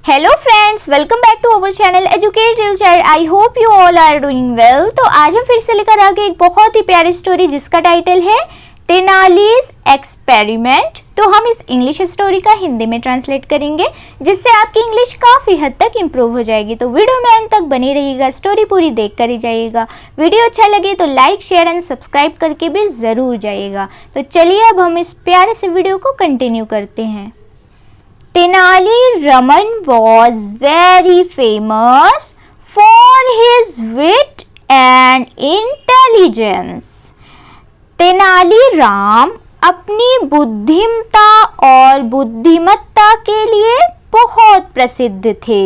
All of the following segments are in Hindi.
Hello friends, welcome back to our channel educate your child. I hope you all are doing well. तो आज हम फिर से लेकर आ गए एक बहुत ही प्यारी स्टोरी जिसका टाइटल है तेनालीज एक्सपेरिमेंट। तो हम इस इंग्लिश स्टोरी का हिंदी में ट्रांसलेट करेंगे जिससे आपकी इंग्लिश काफ़ी हद तक इम्प्रूव हो जाएगी। तो वीडियो में एंड तक बनी रहिएगा, स्टोरी पूरी देख कर ही जाइएगा। वीडियो अच्छा लगे तो लाइक शेयर एंड सब्सक्राइब करके भी ज़रूर जाइएगा। तो चलिए अब हम इस प्यारे से वीडियो को कंटिन्यू करते हैं। Tenali Raman was very famous for his wit and intelligence. Tenali Ram अपनी बुद्धिमता और बुद्धिमत्ता के लिए बहुत प्रसिद्ध थे।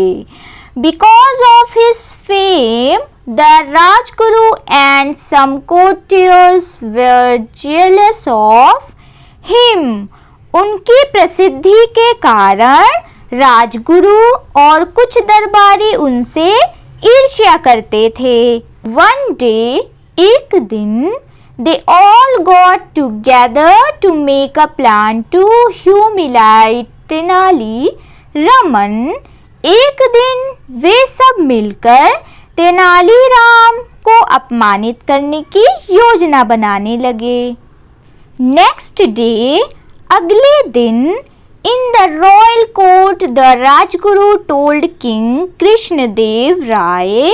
Because of his fame, the Rajguru and some courtiers were jealous of him. उनकी प्रसिद्धि के कारण राजगुरु और कुछ दरबारी उनसे ईर्ष्या करते थे। One day, एक दिन, they all got together to make a plan to humiliate Tenali Raman. एक दिन वे सब मिलकर तेनाली राम को अपमानित करने की योजना बनाने लगे। Next day, अगले दिन, in the royal court the Rajguru told king Krishnadeva Raya,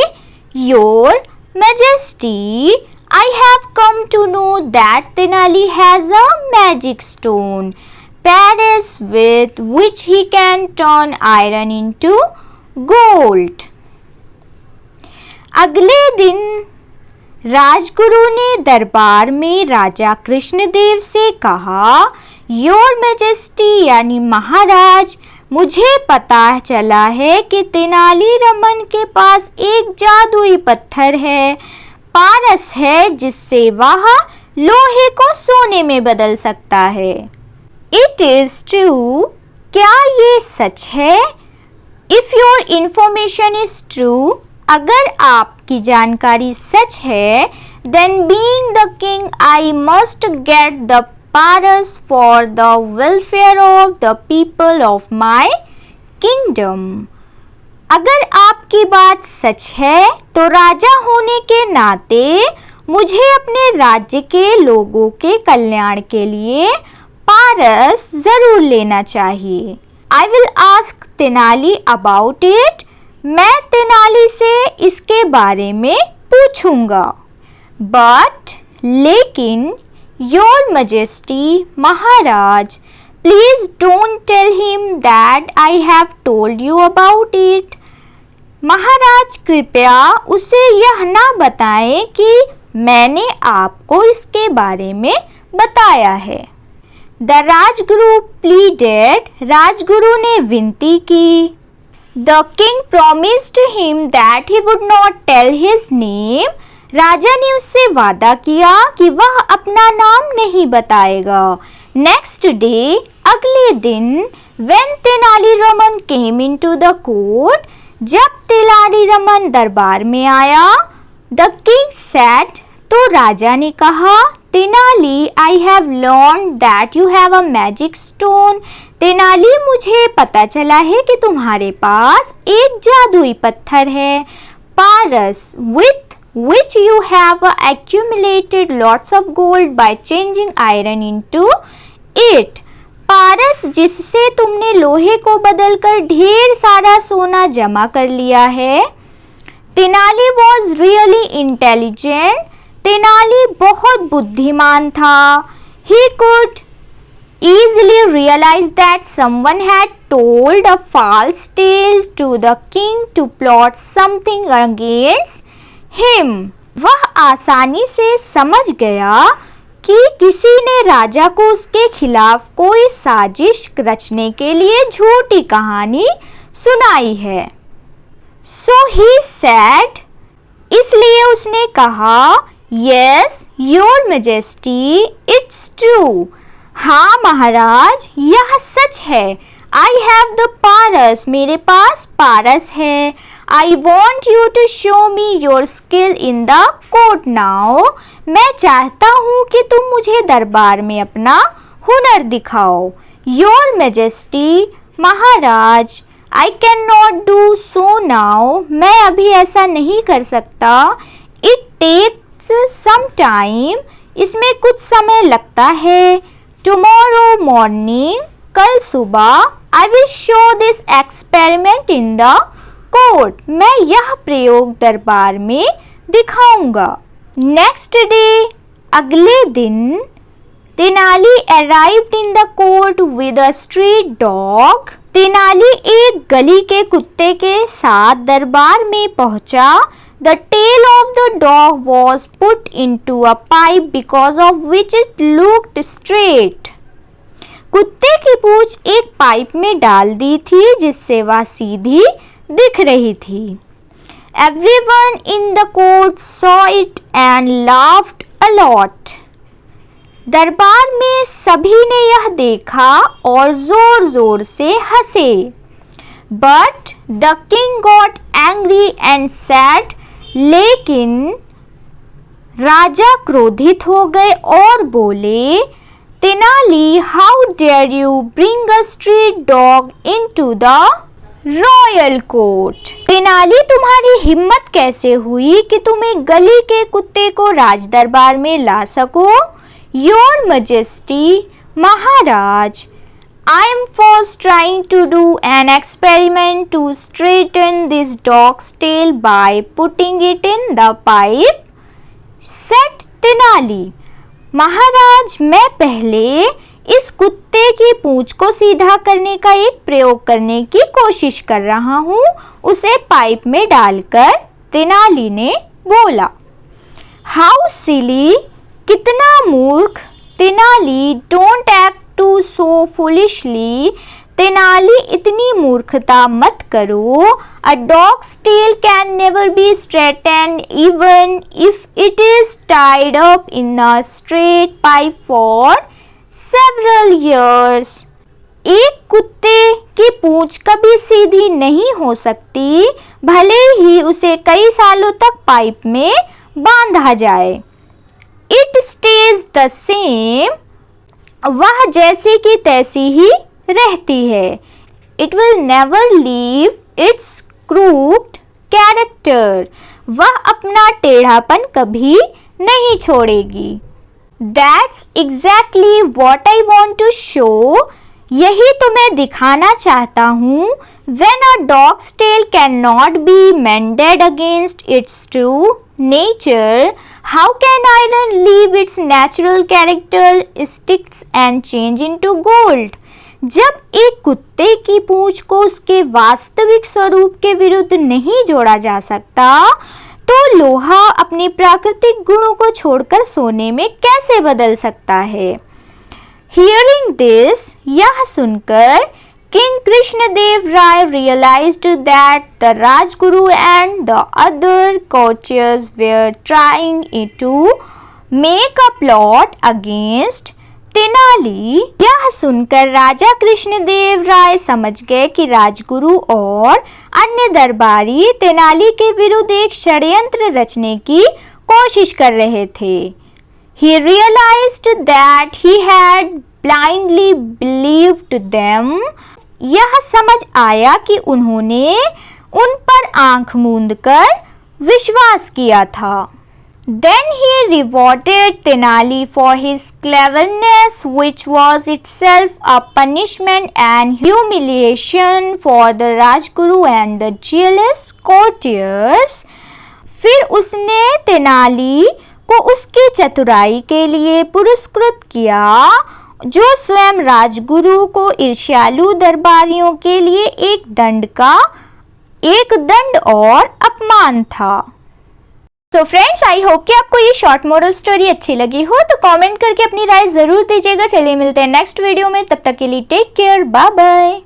your majesty, I have come to know that Tenali has a magic stone Paras with which he can turn iron into gold. अगले दिन राजगुरु ने दरबार में राजा कृष्णदेव से कहा, योर मैजेस्टी यानी महाराज, मुझे पता चला है कि तेनाली रमन के पास एक जादुई पत्थर है, पारस है, जिससे वह लोहे को सोने में बदल सकता है। इट इज ट्रू, क्या ये सच है? If your information is true, अगर आपकी जानकारी सच है, then being the king I must get the Paras for the welfare of the people of my kingdom. अगर आपकी बात सच है तो राजा होने के नाते मुझे अपने राज्य के लोगों के कल्याण के लिए पारस जरूर लेना चाहिए। I will ask Tenali about it. मैं तेनाली से इसके बारे में पूछूंगा। बट लेकिन योर मैजेस्टी, महाराज, please don't tell him that I have told you about it. महाराज, कृपया उसे यह ना बताएं कि मैंने आपको इसके बारे में बताया है। द राजगुरु प्लीडेड, राजगुरु ने विनती की। The king promised him that he would not tell his name, राजा ने उससे वादा किया कि वह अपना नाम नहीं बताएगा। नेक्स्ट डे, अगले दिन, when Tenali Raman came into the court, जब तेनाली रमन दरबार में आया, द किंग सेड, तो राजा ने कहा, Tenali, I have learned that you have a magic stone. Tenali, मुझे पता चला है कि तुम्हारे पास एक जादुई पत्थर है, पारस, with which you have accumulated lots of gold by changing iron into it। पारस, जिससे तुमने लोहे को बदलकर ढेर सारा सोना जमा कर लिया है। Tenali was really intelligent। Tenali बहुत बुद्धिमान था। He could easily realize that someone had told a false tale to the king to plot something against him। वह आसानी से समझ गया कि किसी ने राजा को उसके खिलाफ कोई साजिश रचने के लिए झूठी कहानी सुनाई है। So he said, इसलिए उसने कहा, Yes, your majesty, it's true। हाँ महाराज, यह सच है। I have the पारस, मेरे पास पारस है। I want you to show me your skill in the court now। मैं चाहता हूँ कि तुम मुझे दरबार में अपना हुनर दिखाओ। Your Majesty, Maharaj, I cannot do so now. मैं अभी ऐसा नहीं कर सकता. It takes some time. इसमें कुछ समय लगता है. Tomorrow morning. कल सुबह. I will show this experiment in the court. मैं यह प्रयोग दरबार में दिखाऊंगा. Next day. अगले दिन. Tenali arrived in the court with a street dog. Tenali एक गली के कुत्ते के साथ दरबार में पहुंचा. The tail of the dog was put into a pipe because of which it looked straight. कुत्ते की पूंछ एक पाइप में डाल दी थी जिससे वह सीधी दिख रही थी. Everyone in the court saw it and laughed a lot. दरबार में सभी ने यह देखा और जोर जोर से हंसे. But the king got angry and said, लेकिन राजा क्रोधित हो गए और बोले, Tenali, how dare you bring a street dog into the royal court. Tenali, तुम्हारी हिम्मत कैसे हुई कि तुम एक गली के कुत्ते को राज दरबार में ला सको. Your majesty, Maharaj, I am first trying to do an experiment to straighten this dog's tail by putting it in the pipe, said Tenali. महाराज, मैं पहले इस कुत्ते की पूंछ को सीधा करने का एक प्रयोग करने की कोशिश कर रहा हूँ. उसे पाइप में डालकर. तेनाली ने बोला. हाउ सिली, कितना मूर्ख. Tenali, don't act to so foolishly. Tenali, इतनी मूर्खता मत करो. A dog's tail can never be straightened even if it is tied up in a straight pipe for several years. एक कुत्ते की पूंछ कभी सीधी नहीं हो सकती, भले ही उसे कई सालों तक पाइप में बांधा जाए. It stays the same. वह जैसी की तैसी ही रहती है. It will never leave its crooked character. वह अपना टेढ़ापन कभी नहीं छोड़ेगी. That's exactly what I want to show. यही तो मैं दिखाना चाहता हूँ. When a dog's tail cannot be mended against its true nature, how can iron leave its natural characteristics and change into gold? जब एक कुत्ते की पूंछ को उसके वास्तविक स्वरूप के विरुद्ध नहीं जोड़ा जा सकता, तो लोहा अपने प्राकृतिक गुणों को छोड़कर सोने में कैसे बदल सकता है. Hearing this, यह सुनकर King Krishnadev Rai realized that the Rajguru and the other courtiers were trying to make a plot against Tenali. यह सुनकर राजा कृष्णदेव राय समझ गए कि राजगुरु और अन्य दरबारी तेनाली के विरुद्ध एक षड्यंत्र रचने की कोशिश कर रहे थे. He realized that he had blindly believed them. यह समझ आया कि उन्होंने उन पर आंख मूंद कर विश्वास किया था. Then he rewarded Tenali for his cleverness, which was itself a punishment and humiliation for the Rajguru and the jealous courtiers. फिर उसने तेनाली को उसकी चतुराई के लिए पुरस्कृत किया, जो स्वयं राजगुरु को ईर्ष्यालु दरबारियों के लिए एक दंड और अपमान था. सो फ्रेंड्स, आई होप कि आपको ये शॉर्ट मोरल स्टोरी अच्छी लगी हो, तो कमेंट करके अपनी राय जरूर दीजिएगा. चलिए मिलते हैं नेक्स्ट वीडियो में. तब तक के लिए टेक केयर. Bye bye.